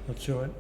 Let's do it.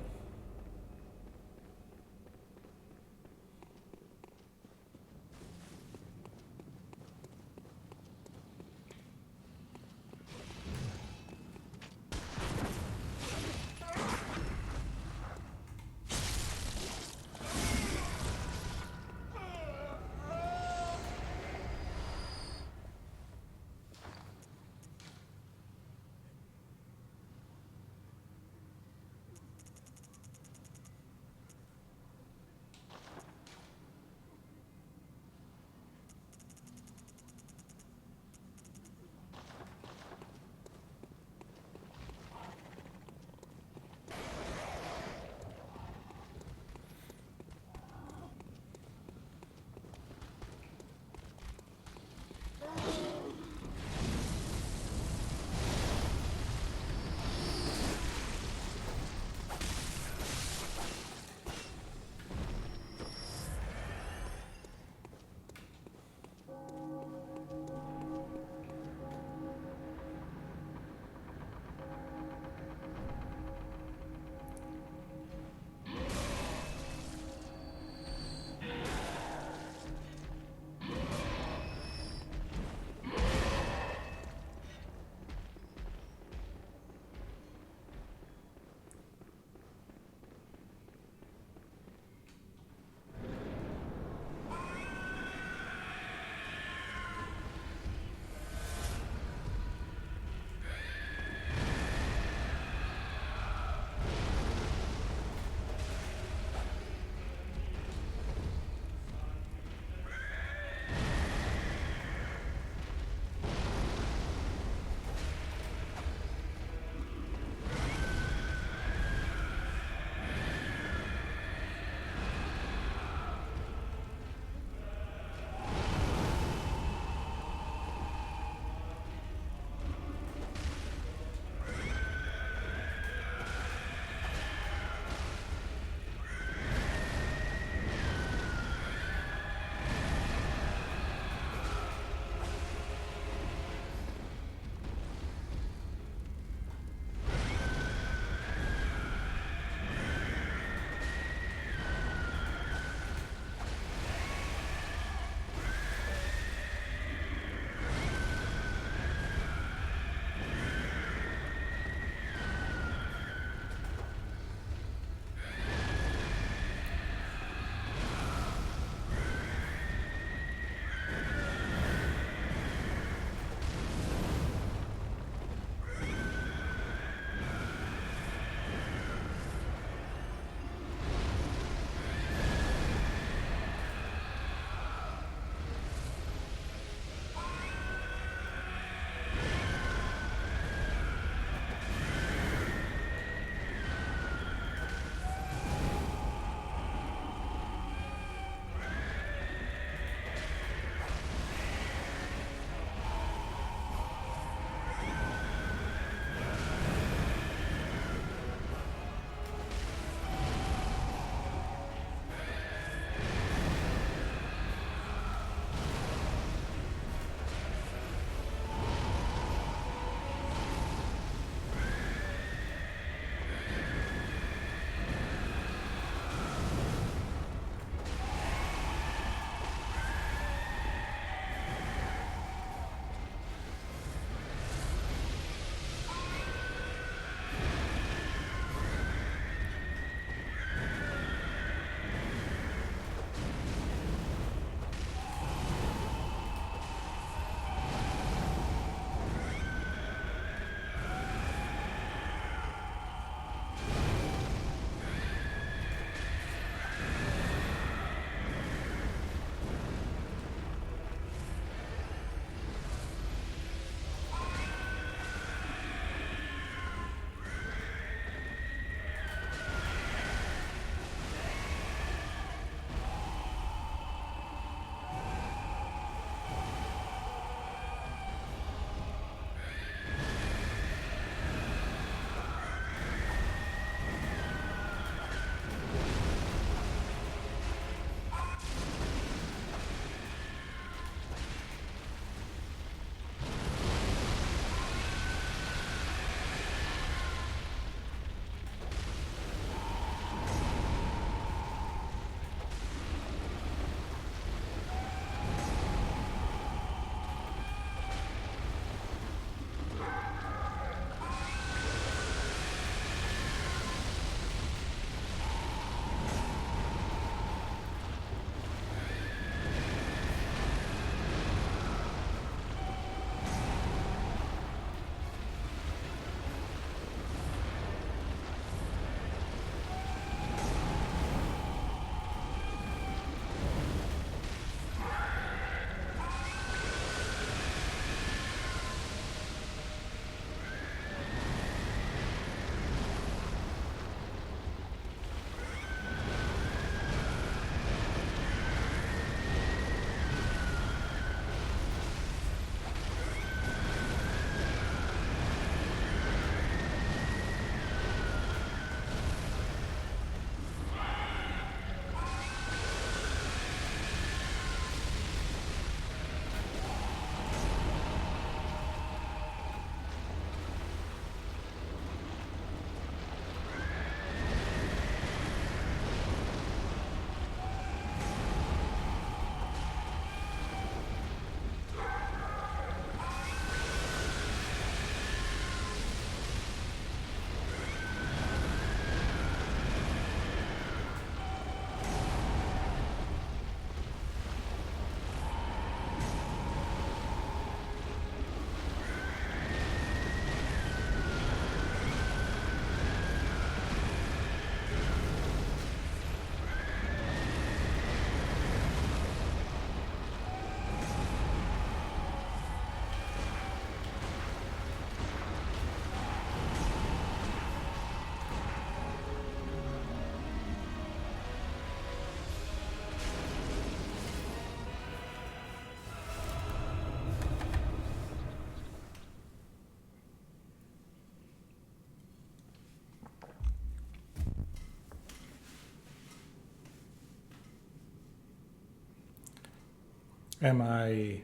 Am I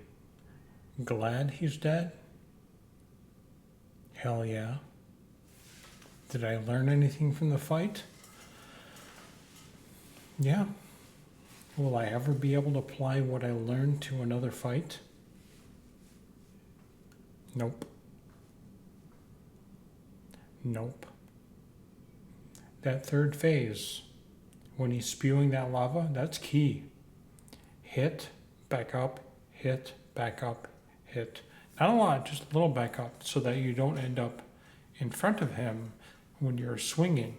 glad he's dead? Hell yeah. Did I learn anything from the fight? Yeah. Will I ever be able to apply what I learned to another fight? Nope. Nope. That third phase, when he's spewing that lava, that's key. Hit, back up, hit, back up, hit. Not a lot, just a little back up so that you don't end up in front of him when you're swinging.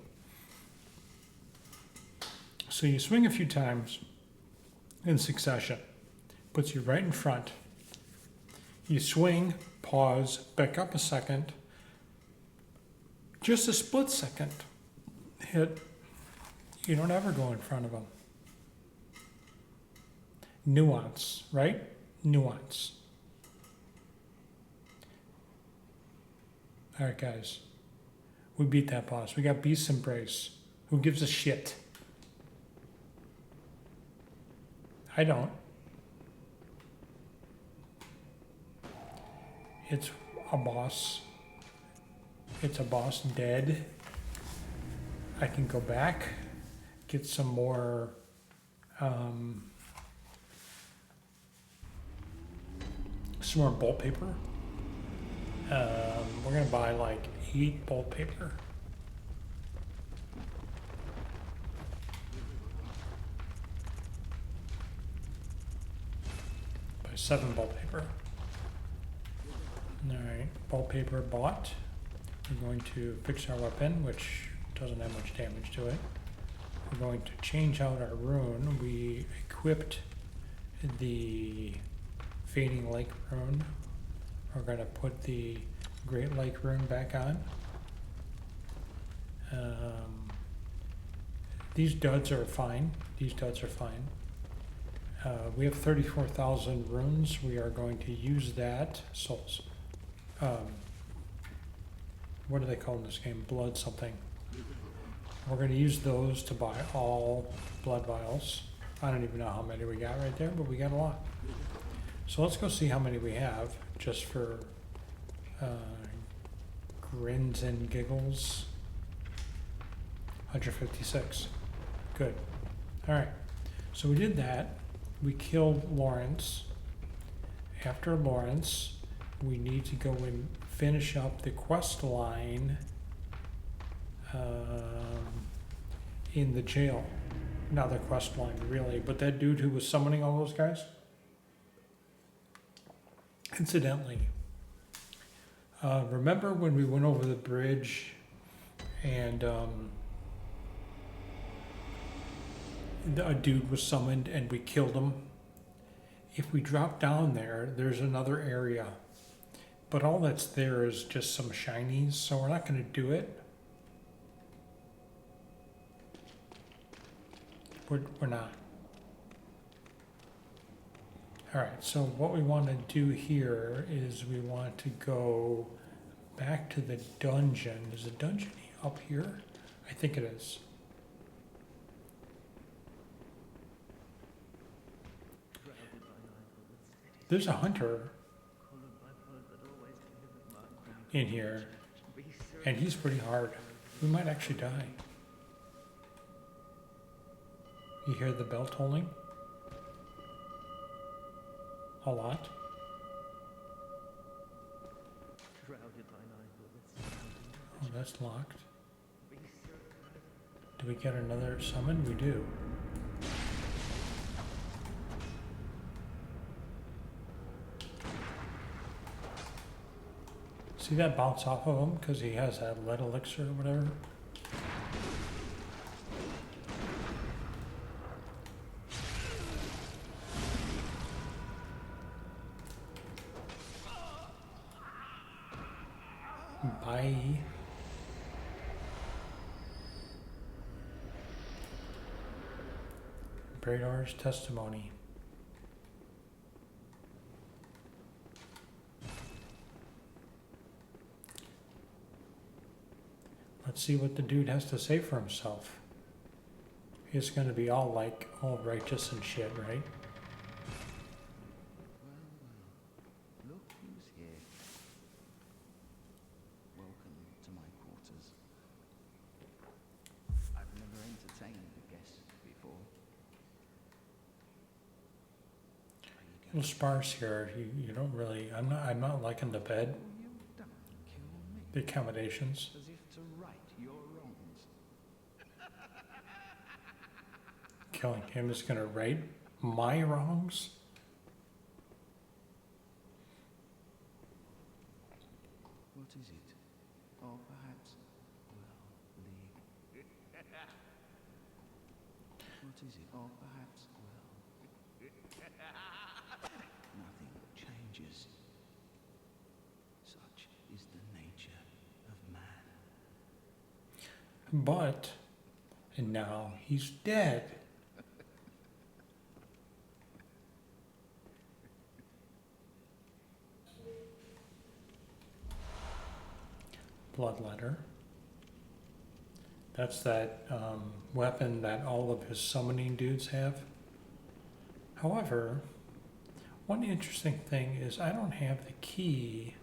So you swing a few times in succession, puts you right in front. You swing, pause, back up a second, just a split second, hit. You don't ever go in front of him. Nuance, right? Nuance. All right, guys. We beat that boss. We got Beast Embrace. Who gives a shit? I don't. It's a boss. It's a boss dead. I can go back, get some more bolt paper. We're gonna buy like 8 bolt paper. Buy 7 bolt paper. All right, bolt paper bought. We're going to fix our weapon, which doesn't have much damage to it. We're going to change out our rune. We equipped the Fading Lake rune. We're going to put the Great Lake rune back on. These duds are fine. These duds are fine. We have 34,000 runes. We are going to use that. Souls. What do they call in this game? Blood something. We're going to use those to buy all blood vials. I don't even know how many we got right there, but we got a lot. So let's go see how many we have, just for grins and giggles. 156. Good. All right. So we did that. We killed Laurence. After Laurence, we need to go and finish up the quest line in the jail. Not the quest line, really, but that dude who was summoning all those guys. Incidentally, remember when we went over the bridge and a dude was summoned and we killed him? If we drop down there, there's another area. But all that's there is just some shinies, so we're not going to do it. We're not. All right, so what we want to do here is we want to go back to the dungeon. Is the dungeon up here? I think it is. There's a hunter in here, and he's pretty hard. We might actually die. You hear the bell tolling? A lot. Oh, that's locked. Do we get another summon? We do. See that bounce off of him because he has that lead elixir or whatever? Bye. Bradar's testimony. Let's see what the dude has to say for himself. He's going to be all like, all righteous and shit, right? A little sparse here. You don't really. I'm not liking the bed. The accommodations. As if to right your wrongs. Killing him is gonna right my wrongs. What is it? Or perhaps, well, the... What is it? Or perhaps, well... Nothing changes. Such is the nature of man. But, and now he's dead. Bloodletter. That's that weapon that all of his summoning dudes have. However, one interesting thing is I don't have the key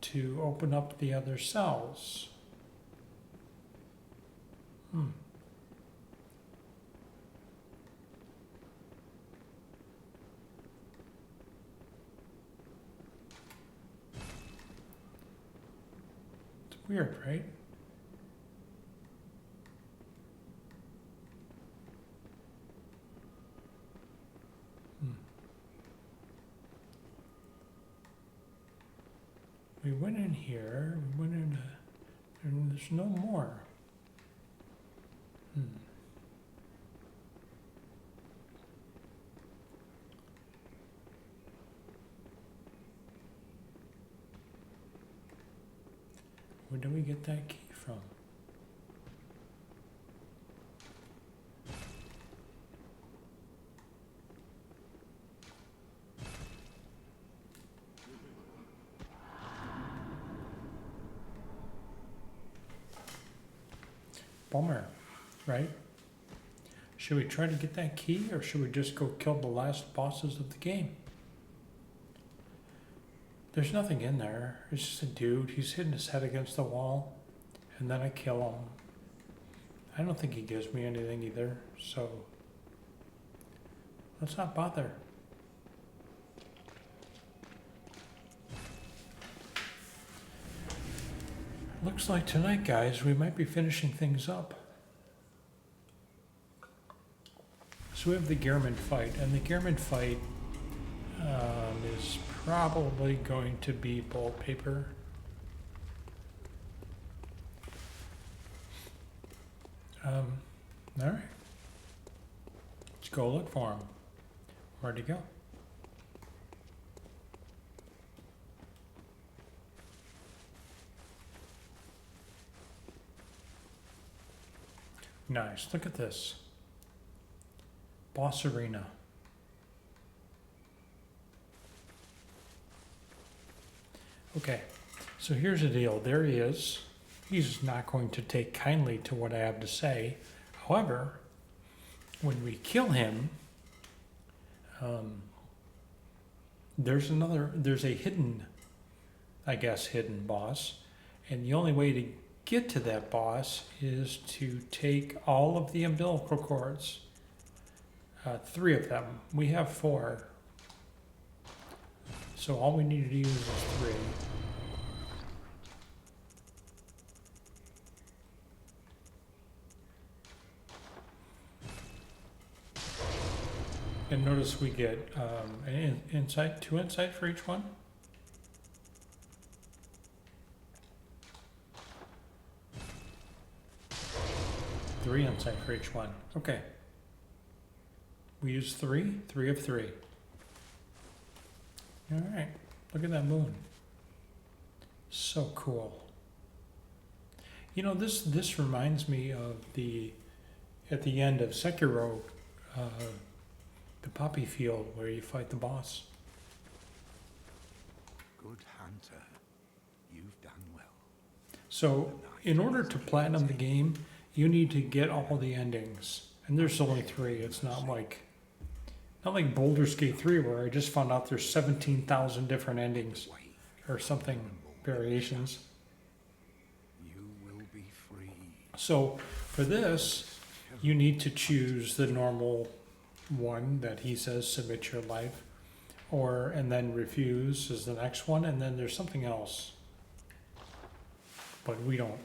to open up the other cells. It's weird, right? We went in here, we went into, and there's no more. Where do we get that key from? Bummer, right? Should we try to get that key, or should we just go kill the last bosses of the game? There's nothing in there. It's just a dude. He's hitting his head against the wall, and then I kill him. I don't think he gives me anything either, so let's not bother. Looks like tonight, guys, we might be finishing things up. So we have the Gehrman fight, and the Gehrman fight is probably going to be wallpaper. All right. Let's go look for him. Where'd he go? Nice. Look at this. Boss Arena. Okay, so here's the deal. There he is. He's not going to take kindly to what I have to say. However, when we kill him, there's a hidden, I guess, hidden boss. And the only way to get to that boss is to take all of the umbilical cords. 3 of them. We have 4. So all we need to use is 3. And notice we get an insight, 2 insight for each one. Three insight for each one. Okay. We use 3 of 3. All right, look at that moon. So cool. You know, this reminds me of at the end of Sekiro, the poppy field where you fight the boss. Good hunter, you've done well. So, in order to platinum the game, you need to get all the endings, and there's only 3. It's not like Baldur's Gate 3 where I just found out there's 17,000 different endings or something, variations. You will be free. So for this, you need to choose the normal one that he says submit your life, or and then refuse is the next one, and then there's something else. But we don't.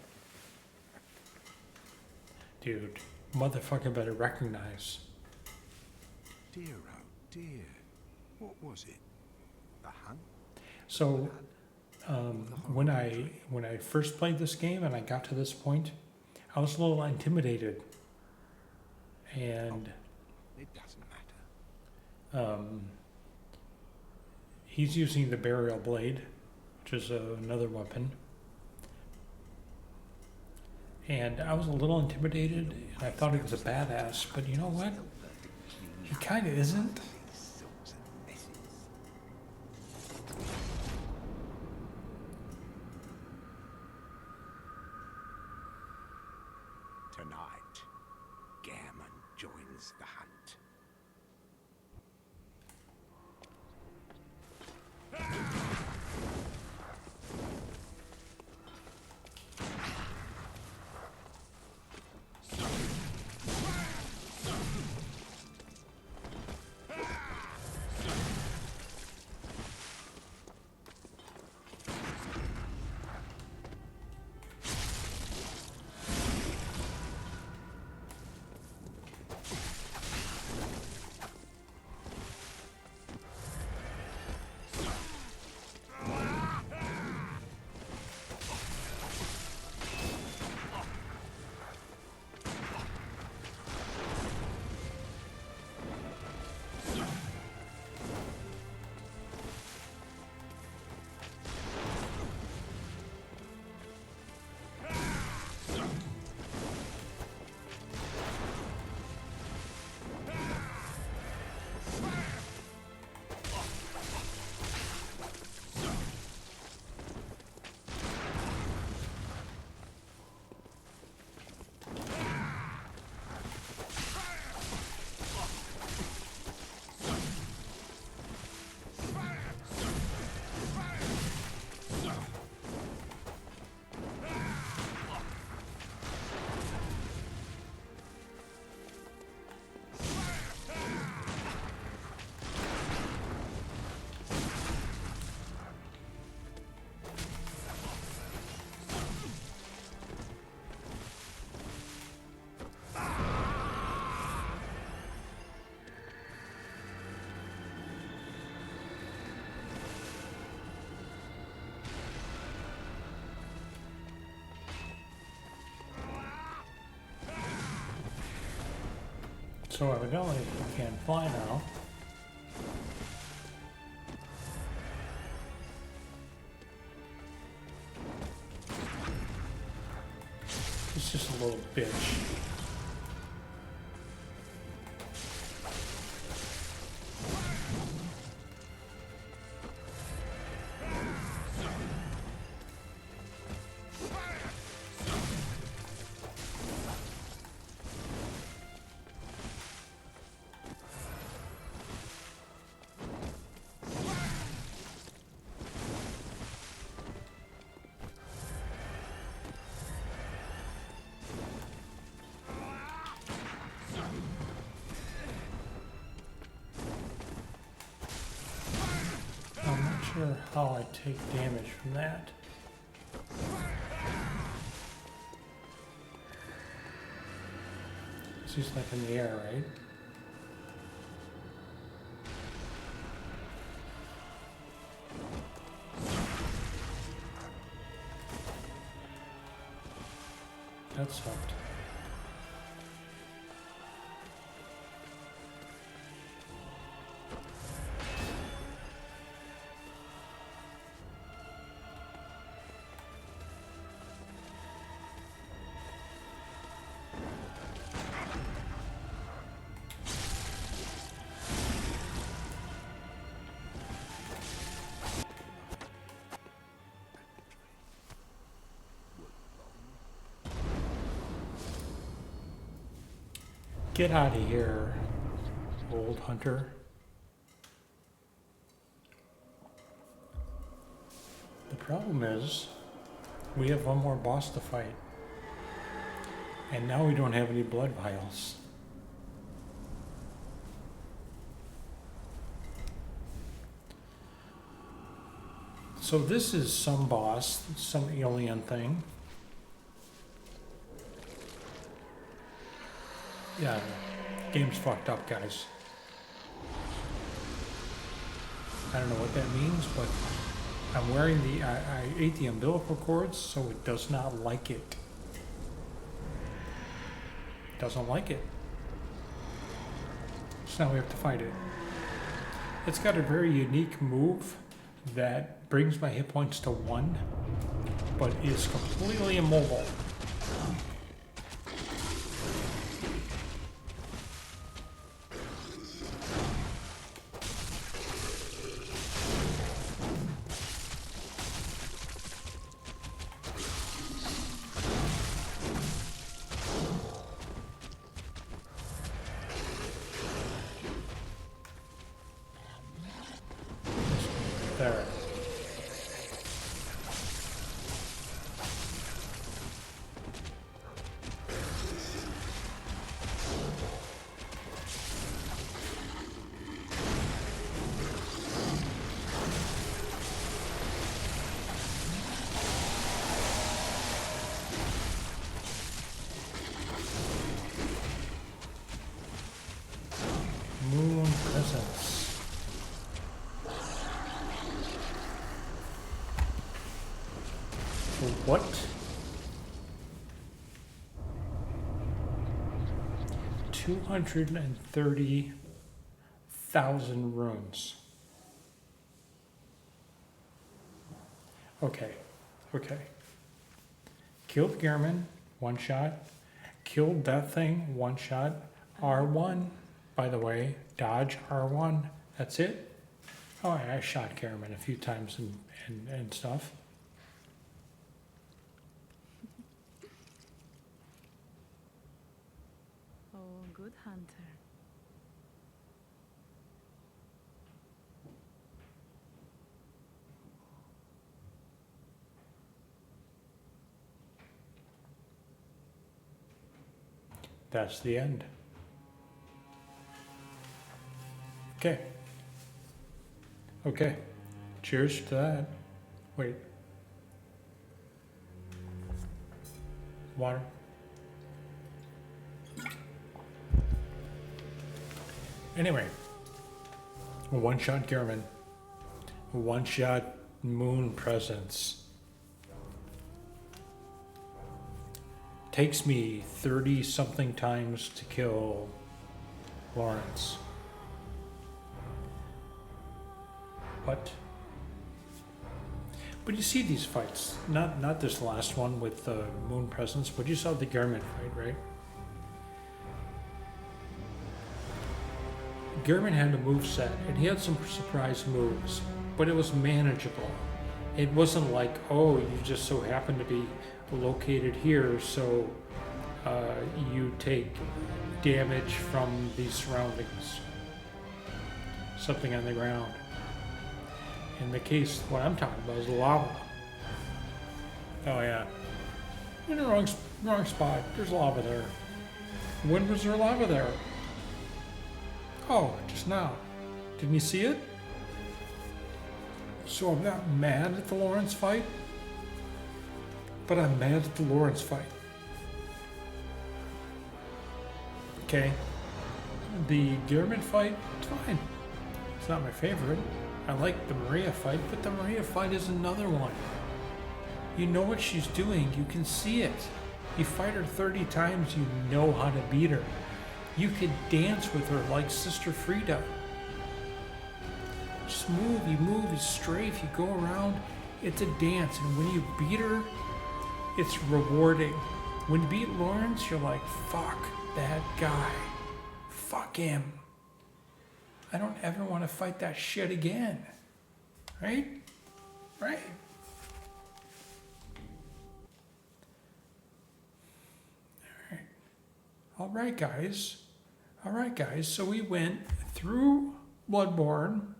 Dude, motherfucker better recognize. Dear, oh dear. What was it? The hunt? So, when I first played this game and I got to this point, I was a little intimidated, and It doesn't matter. he's using the burial blade, which is another weapon, and I was a little intimidated, and I thought he was a badass, but you know what? He kind of isn't. These sorts of messes. Tonight, Gehrman joins the hunt. So evidently he can fly now. He's just a little bitch. I'm not sure how I take damage from that. He's like in the air, right? That sucked. Get out of here, old hunter. The problem is, we have one more boss to fight. And now we don't have any blood vials. So this is some boss, some alien thing. Yeah, game's fucked up, guys. I don't know what that means, but I'm wearing I ate the umbilical cords, so it does not like it. Doesn't like it. So now we have to fight it. It's got a very unique move that brings my hit points to 1, but is completely immobile. There. Moon presence. What? 230,000 runes. Okay. Killed Gehrman, 1 shot. Killed that thing, 1 shot. R1, by the way, dodge R1. That's it. Oh, I shot Gehrman a few times and stuff. Oh, good hunter. That's the end. Okay. Cheers to that. Wait. Water. Anyway. 1 shot Gehrman. 1 shot moon presence. Takes me 30 something times to kill Laurence. But you see these fights, not this last one with the moon presence, but you saw the Gehrman fight, right? Gehrman had a move set, and he had some surprise moves, but it was manageable. It wasn't like, oh, you just so happen to be located here, so you take damage from the surroundings. Something on the ground. In the case, what I'm talking about is lava. Oh yeah. In the wrong spot. There's lava there. When was there lava there? Oh, just now. Didn't you see it? So I'm not mad at the Laurence fight, but I'm mad at the Laurence fight. Okay. The Gehrman fight, it's fine. It's not my favorite. I like the Maria fight, but the Maria fight is another one. You know what she's doing. You can see it. You fight her 30 times, you know how to beat her. You could dance with her like Sister Frida. Just move, you strafe, you go around. It's a dance, and when you beat her, it's rewarding. When you beat Laurence, you're like, fuck that guy. Fuck him. I don't ever want to fight that shit again. Right? Right. All right, guys. So we went through Bloodborne.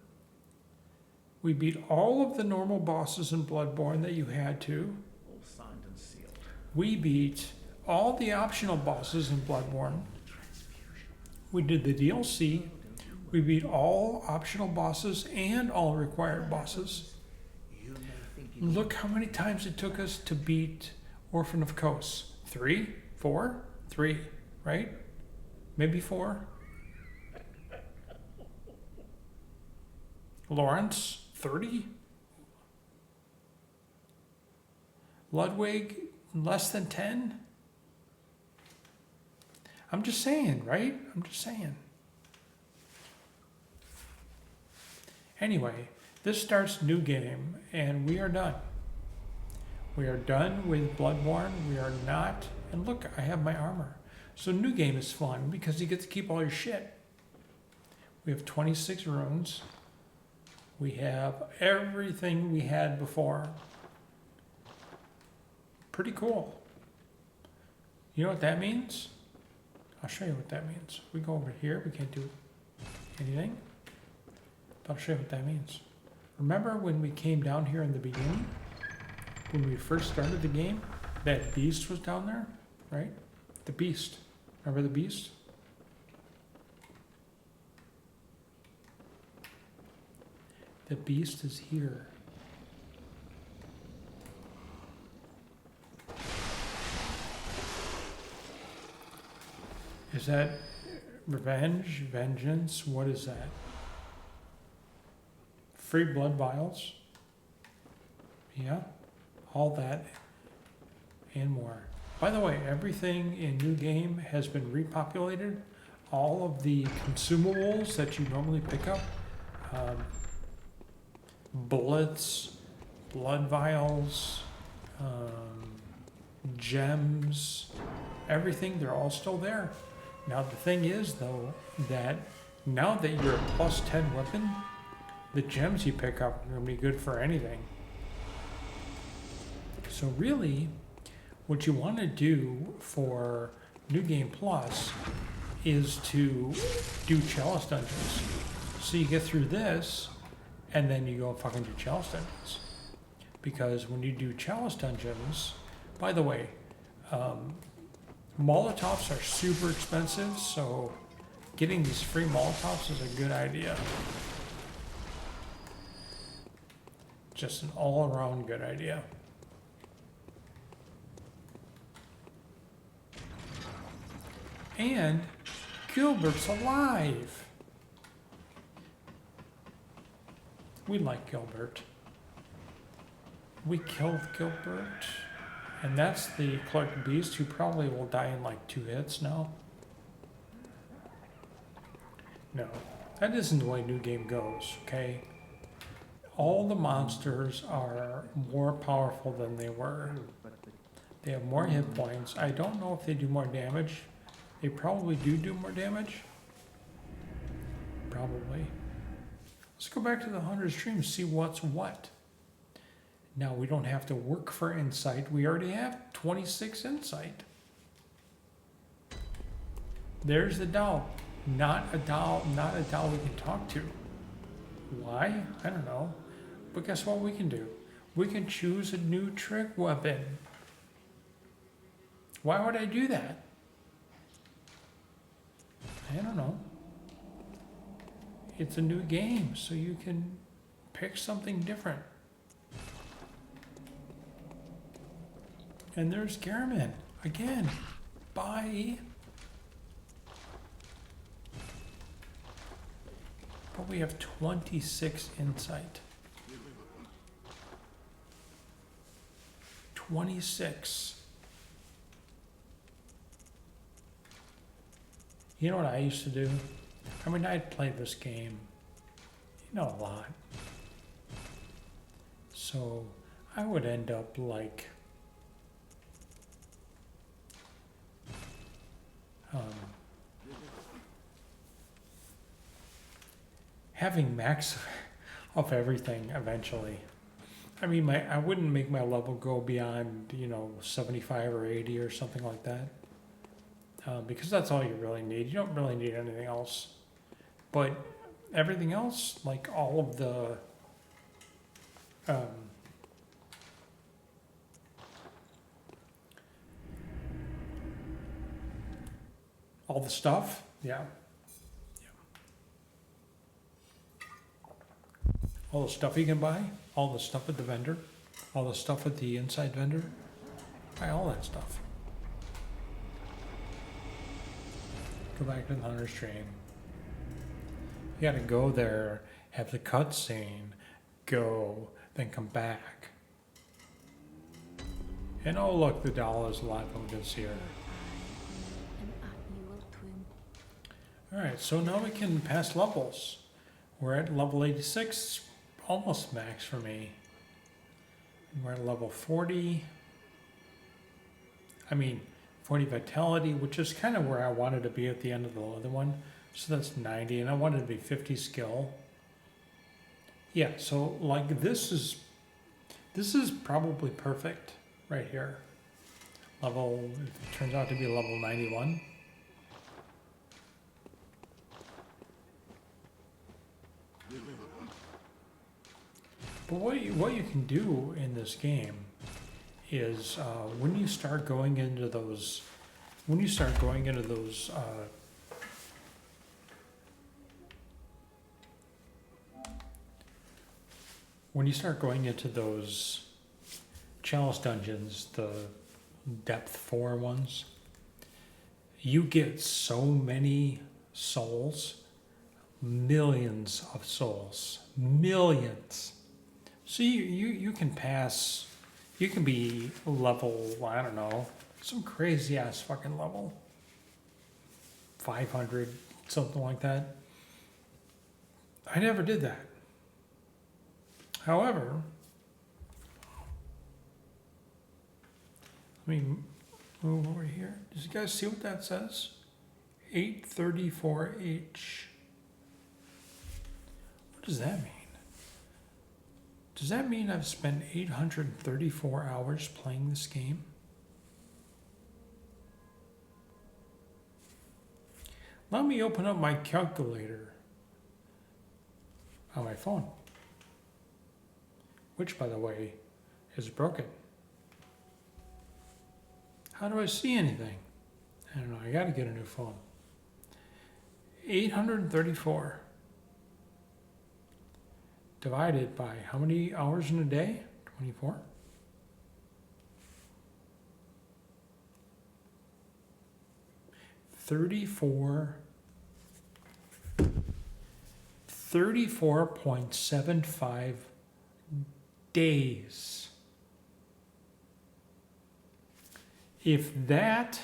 We beat all of the normal bosses in Bloodborne that you had to. All signed and sealed. We beat all the optional bosses in Bloodborne. We did the DLC. We beat all optional bosses and all required bosses. Look how many times it took us to beat Orphan of Kos. 3? 4? 3, right? Maybe 4? Laurence, 30? Ludwig, less than 10? I'm just saying, right? I'm just saying. Anyway, this starts new game, and we are done. We are done with Bloodborne. We are not, and look, I have my armor. So new game is fun because you get to keep all your shit. We have 26 runes. We have everything we had before. Pretty cool. You know what that means? I'll show you what that means. We go over here, we can't do anything. But I'll show you what that means. Remember when we came down here in the beginning? When we first started the game? That beast was down there, right? The beast. Remember the beast? The beast is here. Is that revenge? Vengeance? What is that? Free blood vials? Yeah, all that and more. By the way, everything in new game has been repopulated. All of the consumables that you normally pick up, bullets, blood vials, gems, everything, they're all still there. Now the thing is though, that now that you're a plus 10 weapon, the gems you pick up are going to be good for anything. So really, what you want to do for New Game Plus is to do chalice dungeons. So you get through this, and then you go fucking do chalice dungeons. Because when you do chalice dungeons, by the way, Molotovs are super expensive, so getting these free Molotovs is a good idea. Just an all-around good idea. And Gilbert's alive. We like Gilbert. We killed Gilbert. And that's the Clark Beast, who probably will die in like 2 hits now. No, that isn't the way New Game goes, okay? All the monsters are more powerful than they were. They have more hit points. I don't know if they do more damage. They probably do more damage. Probably. Let's go back to the Hunter's Dream and see what's what. Now we don't have to work for insight. We already have 26 insight. There's the doll. Not a doll we can talk to. Why? I don't know. But guess what we can do? We can choose a new trick weapon. Why would I do that? I don't know. It's a new game, so you can pick something different. And there's Gehrman. Again. Bye. But we have 26 insight. 26. You know what I used to do? I mean, I'd play this game, a lot. So I would end up like, having max of everything eventually. I mean, I wouldn't make my level go beyond, 75 or 80 or something like that. Because that's all you really need. You don't really need anything else. But everything else, like all of the stuff, yeah. All the stuff you can buy, all the stuff at the vendor, All the stuff at the inside vendor. Buy all that stuff. Go back to the hunter's stream. You gotta go there, have the cutscene, go, then come back. And oh look, the doll is alive and we can see her. Alright, so now we can pass levels. We're at level 86, almost max for me. And we're at level 40. 40 vitality, which is kind of where I wanted to be at the end of the other one. So that's 90, and I wanted to be 50 skill. Yeah, so like this is probably perfect right here. Level, it turns out to be level 91. But what you can do in this game is when you start going into those chalice dungeons, the depth 4 ones, you get so many souls, millions of souls, millions. So you can pass, you can be level, I don't know, some crazy ass fucking level, 500, something like that. I never did that. However, let me move over here. Does you guys see what that says? 834H. What does that mean? Does that mean I've spent 834 hours playing this game? Let me open up my calculator on my phone, which, by the way, is broken. How do I see anything? I don't know, I gotta get a new phone. 834 divided by how many hours in a day? 24? $34.75 days. If that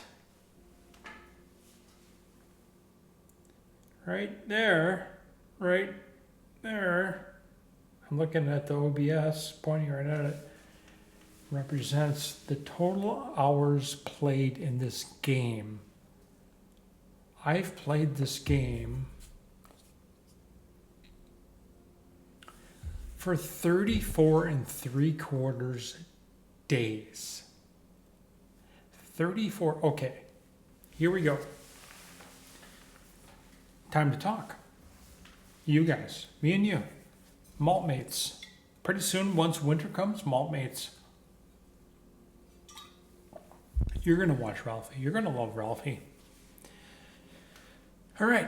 right there, I'm looking at the OBS, pointing right at it, represents the total hours played in this game. I've played this game for 34.75 days. 34, okay, here we go. Time to talk. You guys, me and you, malt mates. Pretty soon, once winter comes, malt mates. You're gonna watch Ralphie. You're gonna love Ralphie. All right.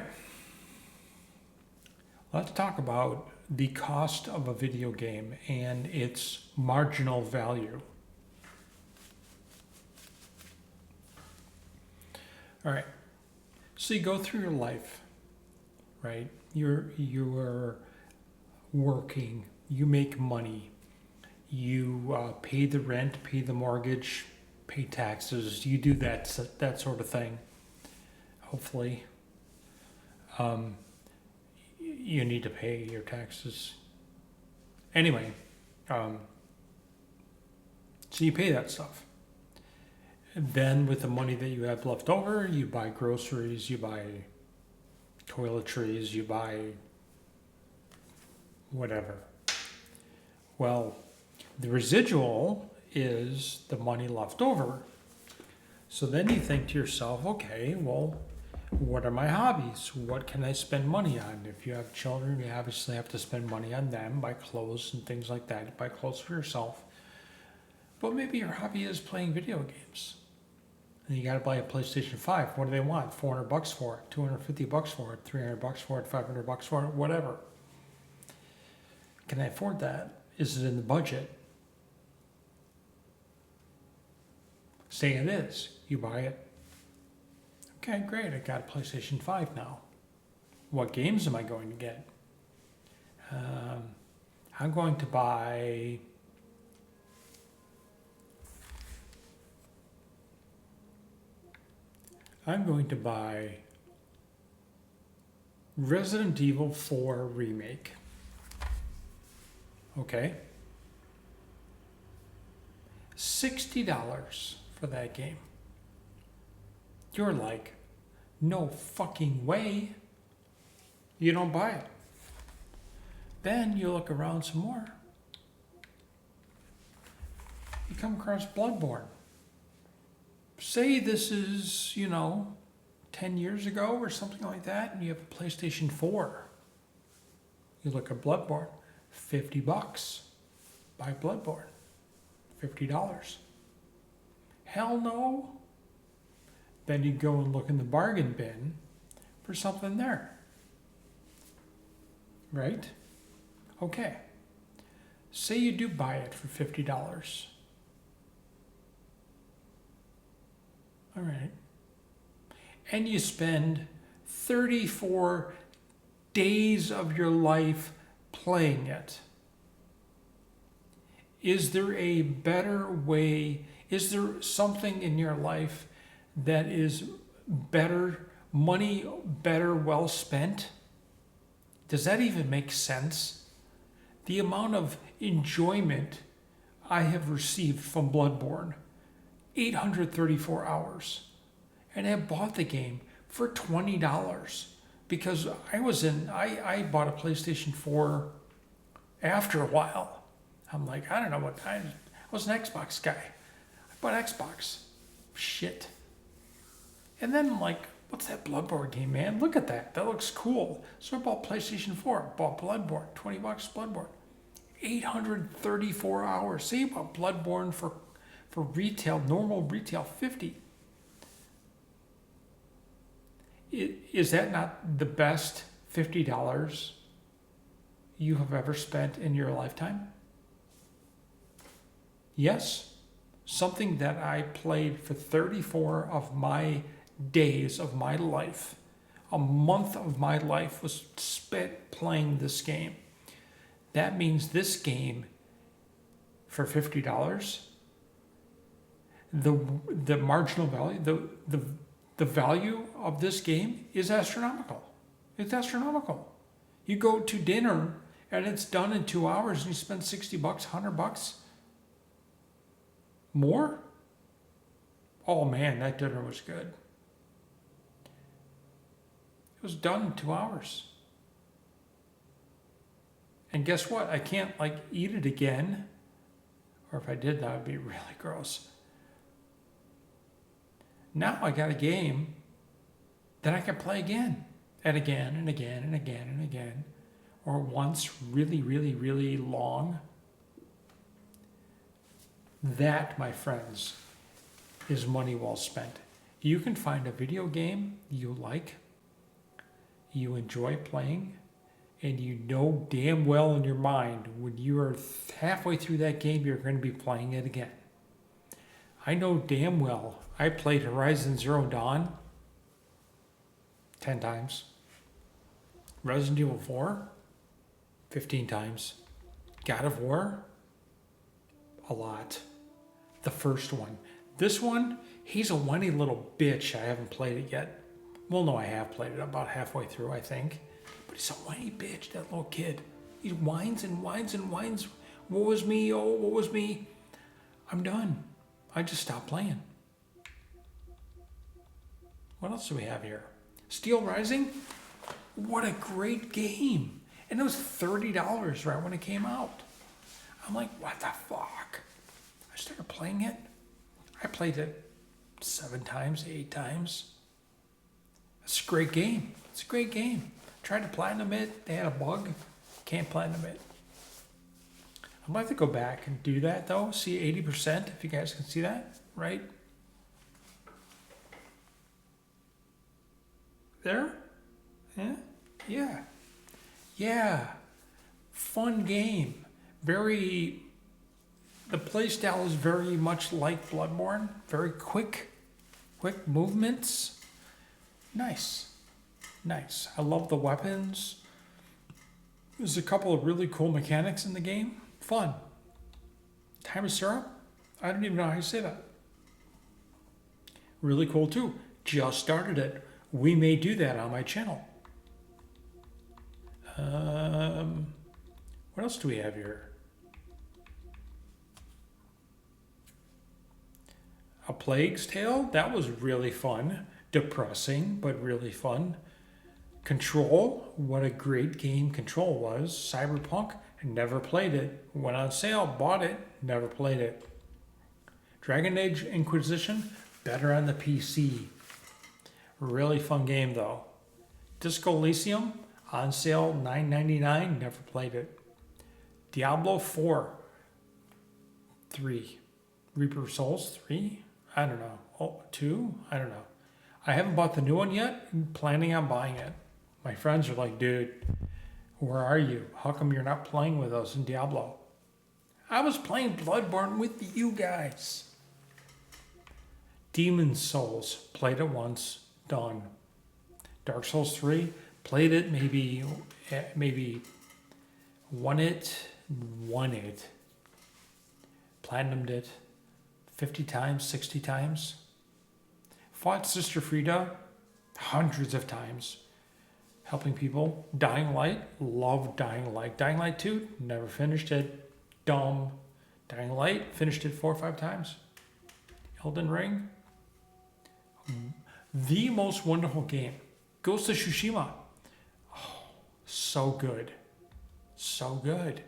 Let's talk about the cost of a video game and its marginal value. All right. So you go through your life, right? You're working, you make money, you pay the rent, pay the mortgage, pay taxes, you do that sort of thing, hopefully. You need to pay your taxes. Anyway, so you pay that stuff. And then with the money that you have left over, you buy groceries, you buy toiletries, you buy whatever. Well, the residual is the money left over. So then you think to yourself, okay, well, what are my hobbies? What can I spend money on? If you have children, you obviously have to spend money on them, buy clothes and things like that. Buy clothes for yourself. But maybe your hobby is playing video games. And you got to buy a PlayStation 5. What do they want? $400 for it, $250 for it, $300 for it, $500 for it, whatever. Can I afford that? Is it in the budget? Say it is. You buy it. Okay, great. I got a PlayStation 5 now. What games am I going to get? I'm going to buy... Resident Evil 4 Remake. Okay. $60 for that game. You're like, no fucking way. You don't buy it. Then you look around some more. You come across Bloodborne. Say this is, 10 years ago or something like that, and you have a PlayStation 4. You look at Bloodborne, $50. Buy Bloodborne, $50. Hell no. Then you go and look in the bargain bin for something there. Right? Okay. Say you do buy it for $50. All right. And you spend 34 days of your life playing it. Is there a better way? Is there something in your life that is better, money better well spent? Does that even make sense? The amount of enjoyment I have received from Bloodborne, 834 hours. And I bought the game for $20 because I bought a PlayStation 4 after a while. I'm like, I don't know what time. I was an Xbox guy. I bought Xbox. Shit. And then I'm like, what's that Bloodborne game, man? Look at that. That looks cool. So I bought PlayStation 4. Bought Bloodborne. $20 Bloodborne. 834 hours. Say about Bloodborne for retail, normal retail, 50. Is that not the best $50 you have ever spent in your lifetime? Yes. Something that I played for 34 of my days of my life. A month of my life was spent playing this game. That means this game, for $50, the marginal value, the value of this game is astronomical. It's astronomical. You go to dinner and it's done in 2 hours and you spend $60, $100. More? Oh man, that dinner was good. It was done in 2 hours. And guess what? I can't eat it again. Or if I did, that would be really gross. Now I got a game that I can play again and again and again and again and again. Or once really, really, really long. That, my friends, is money well spent. You can find a video game you like, you enjoy playing, and you know damn well in your mind when you are halfway through that game, you're going to be playing it again. I know damn well I played Horizon Zero Dawn 10 times. Resident Evil 4, 15 times. God of War, a lot. The first one. This one, he's a whiny little bitch. I haven't played it yet. Well, no, I have played it about halfway through, I think. But he's a whiny bitch, that little kid. He whines and whines and whines. What was me? Oh, what was me? I'm done. I just stopped playing. What else do we have here? Steel Rising? What a great game. And it was $30 right when it came out. I'm like, what the fuck? I started playing it. I played it 7 times, 8 times. It's a great game. It's a great game. Tried to platinum it. They had a bug. Can't platinum it. I'm going to have to go back and do that, though. See 80%, if you guys can see that, right? There? Yeah? Yeah. Yeah. Fun game. Very The playstyle is very much like Bloodborne. Very quick movements. Nice. Nice. I love the weapons. There's a couple of really cool mechanics in the game. Fun. Time of syrup? I don't even know how you say that. Really cool too. Just started it. We may do that on my channel. What else do we have here? A Plague's Tale? That was really fun. Depressing, but really fun. Control? What a great game Control was. Cyberpunk? Never played it. Went on sale, bought it, never played it. Dragon Age Inquisition? Better on the PC. Really fun game though. Disco Elysium? On sale, $9.99, never played it. Diablo 4. 3. Reaper of Souls 3? I don't know. Oh, 2? I don't know. I haven't bought the new one yet. I'm planning on buying it. My friends are like, dude, where are you? How come you're not playing with us in Diablo? I was playing Bloodborne with you guys. Demon's Souls. Played it once. Done. Dark Souls 3. Played it, maybe won it. Platinumed it 50 times, 60 times. Fought Sister Frida hundreds of times. Helping people. Dying Light, loved Dying Light. Dying Light 2, never finished it. Dumb. Dying Light, finished it 4 or 5 times. Elden Ring, the most wonderful game. Ghost of Tsushima, oh, so good. So good.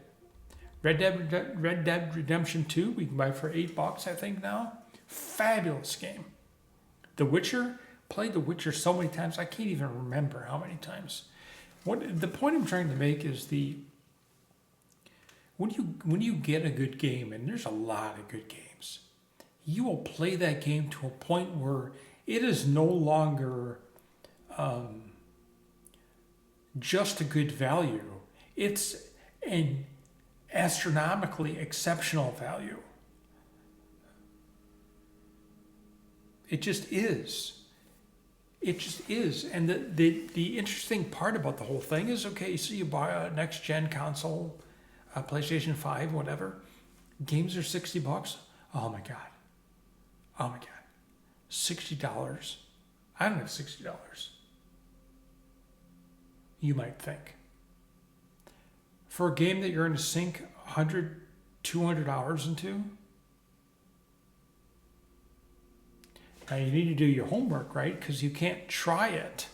Red Dead Redemption 2, we can buy for $8, I think now. Fabulous game. The Witcher, played The Witcher so many times, I can't even remember how many times. What the point I'm trying to make is when you get a good game, and there's a lot of good games, you will play that game to a point where it is no longer just a good value. It's an astronomically exceptional value. It just is. It just is. And the interesting part about the whole thing is, okay, so you buy a next-gen console, a PlayStation 5, whatever. Games are $60. Oh my God. Oh my God. $60. I don't have $60. You might think. For a game that you're going to sink 100, 200 hours into, now you need to do your homework, right? Because you can't try it.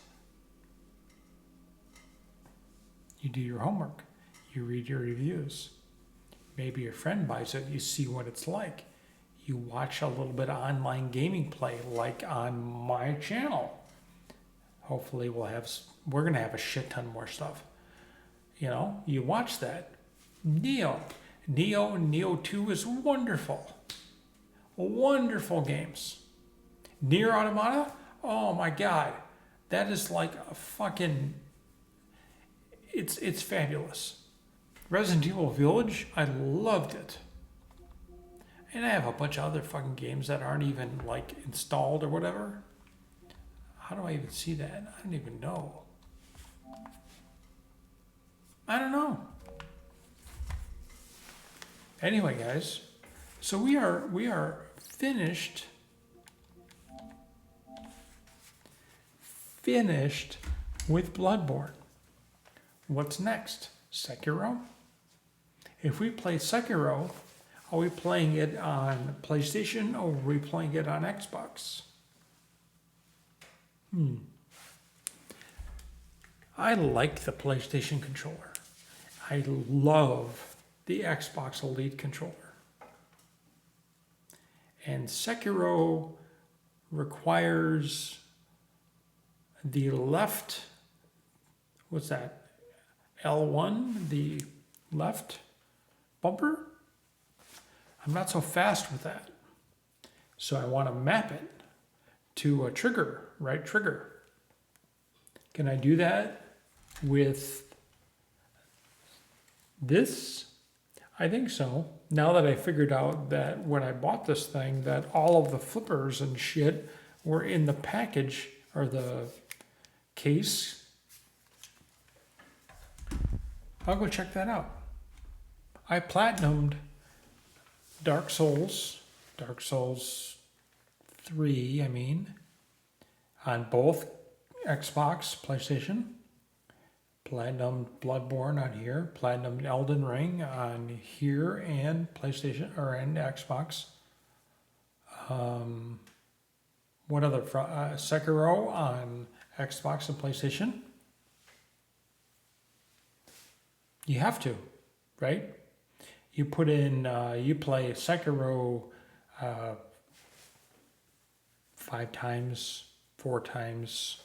You do your homework. You read your reviews. Maybe your friend buys it. You see what it's like. You watch a little bit of online gaming play, like on my channel. Hopefully we're going to have a shit ton more stuff. You know, you watch that. Neo 2 is wonderful. Wonderful games. Nier Automata, oh my God. That is like a fucking, it's fabulous. Resident Evil Village, I loved it. And I have a bunch of other fucking games that aren't even like installed or whatever. How do I even see that? I don't even know. I don't know. Anyway, guys, so we are finished with Bloodborne. What's next? Sekiro? If we play Sekiro, are we playing it on PlayStation or are we playing it on Xbox? I like the PlayStation controller. I love the Xbox Elite controller. And Sekiro requires the left, what's that? L1, the left bumper. I'm not so fast with that. So I want to map it to a trigger, right trigger. Can I do that with this? I think so. Now that I figured out that when I bought this thing, that all of the flippers and shit were in the package or the case. I'll go check that out. I platinumed Dark Souls 3, on both Xbox, PlayStation. Platinum Bloodborne on here, Platinum Elden Ring on here and PlayStation and Xbox. What other? Sekiro on Xbox and PlayStation. You have to, right? You put in, you play Sekiro 5 times, 4 times.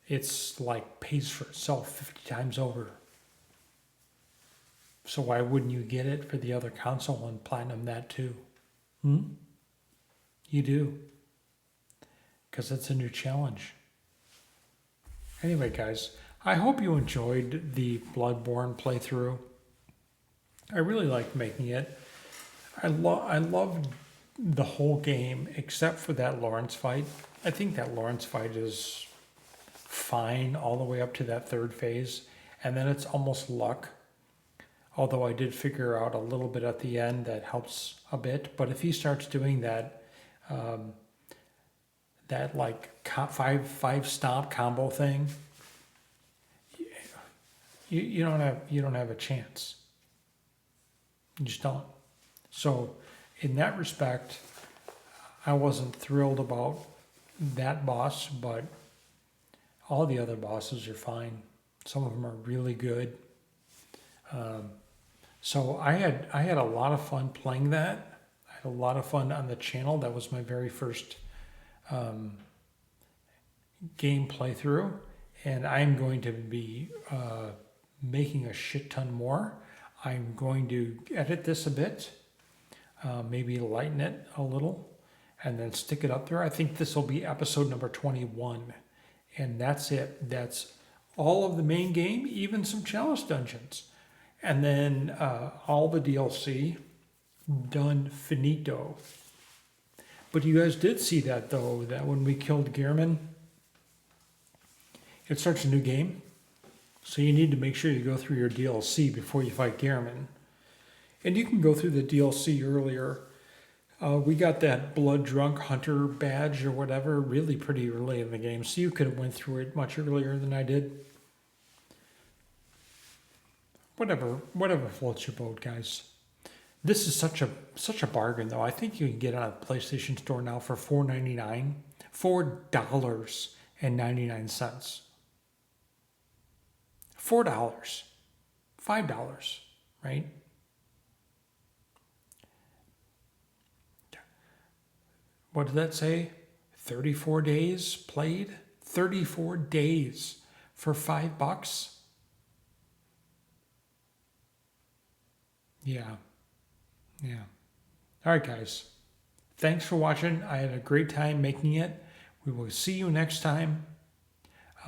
It's like pays for itself 50 times over. So why wouldn't you get it for the other console and platinum that too? You do. Because it's a new challenge. Anyway, guys, I hope you enjoyed the Bloodborne playthrough. I really liked making it. I loved the whole game except for that Laurence fight. I think that Laurence fight is fine all the way up to that 3rd phase, and then it's almost luck. Although I did figure out a little bit at the end that helps a bit. But if he starts doing that, that like five stomp combo thing, you don't have a chance. You just don't. So in that respect, I wasn't thrilled about that boss, but all the other bosses are fine. Some of them are really good. So I had a lot of fun playing that. I had a lot of fun on the channel. That was my very first game playthrough, and I'm going to be making a shit ton more. I'm going to edit this a bit, maybe lighten it a little, and then stick it up there. I think this will be episode number 21, and that's it. That's all of the main game, even some challenge dungeons. And then all the DLC done finito. But you guys did see that, though, that when we killed Gehrman, it starts a new game. So you need to make sure you go through your DLC before you fight Gehrman. And you can go through the DLC earlier. We got that Blood Drunk Hunter badge or whatever really pretty early in the game. So you could have went through it much earlier than I did. Whatever floats your boat, guys. This is such a bargain, though. I think you can get it on a PlayStation Store now for $4.99, $4.99, $4, $5, right? What did that say? 34 days played? 34 days for $5? Yeah. All right, guys. Thanks for watching. I had a great time making it. We will see you next time.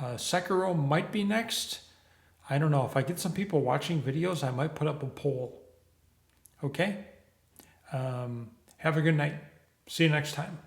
Sekiro might be next. I don't know. If I get some people watching videos, I might put up a poll. Okay? Have a good night. See you next time.